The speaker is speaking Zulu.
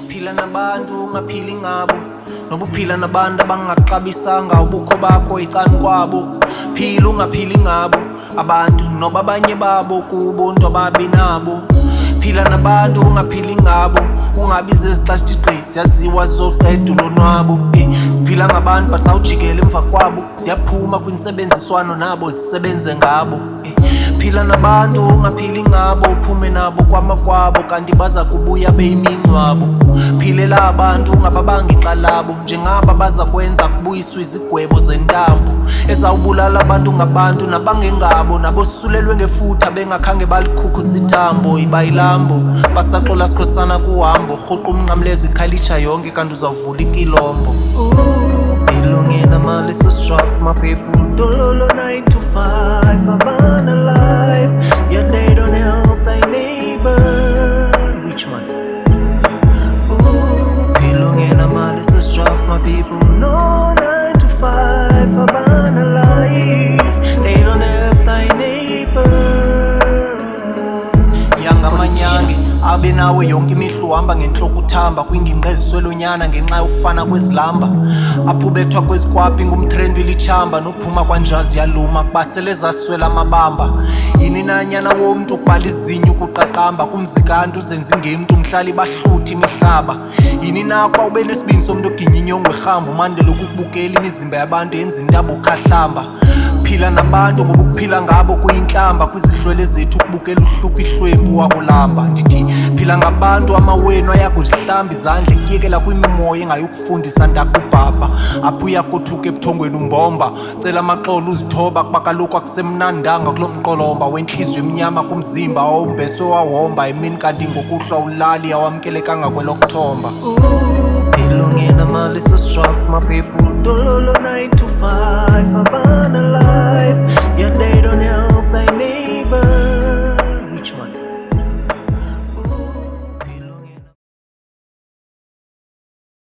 Phila nabantu ungaphili ngabo, noba uphila nabantu abangakuxabisanga ubukho bakho icani kwabo. Phila ungaphili ngabo abantu noba abanye babo kubo nto ababi nabo. Phila nabantu ungaphili ngabo, ungabi zezixashitiqi ziyaziwa zoqeda ulonwabo. Siphila ngabantu but sawujikela emva kwabo, siyaphuma kwinsebenziswano nabo zisebenze ngabo. Phila nabantu ungaphili ngabo, uphume nabo kwamakwabo kanti baza kubuya beyimingcwabo. Philela abantu ungababanga inxalabo, njengaba baza kwenza kubuyiswa izigwebo zentambo ezawubulala abantu ngabantu nabangengabo, nabosulelwe ngefutha bengakhange balikhukhuza ithambo. Ibayilambo basaxola sikhosana kuhambo, rhuqa umnqamlezo ikhalisha yonke kanti uzawuvula ikilombo. Ilungile amali sistraf my people, dololo 9 to 5 abana life. Yeah, they don't help thy neighbor. Which one? Ilungile amali sistraf my people, no 9 to 5 abana life. They don't help thy neighbor. Yangamanyange abe nawe yonke imihlo uhamba ngenhloko uthamba kwingingqi eziswelonyana ngenxa yofana kwezilamba. Apho ubethwa kwezikwaphi ngumtrend wilichamba, nophuma kwanjazi yaluma kubasele zaswela amabamba. Yini nanyana womntu ukubala izinyo ukuqaqamba, kumzikanti uzenza ingemntu umhlali bahluthi imihlaba. Yini nakwa ube nesibini somntu oginya inyongo erhamba, umandela ukubukela imizimba yabantu yenza intaba ukhahlamba. Phila nabantu ngoba ukuphila ngabo kuyinhlamba, kwizihlwele zethu ukubukela uhlupha ihlwempu wakulamba. Ndithi phila ngabantu amawenu ayakuzihlamba izandla, ekuyekela kwimimoya engayokufundisa ndakubhabha. Apho uyakothuka ebuthongweni umbomba, cela amaxolo uzithoba kuba kaloku akusemnandanga kulo mqolomba wenhliziyo emnyama kumzimba owumbeswe wawomba emini kanti ngokuhlwa ulali awamkelekanga kwelokthomba. Ilungile amali sistraf my people, dololo 9 to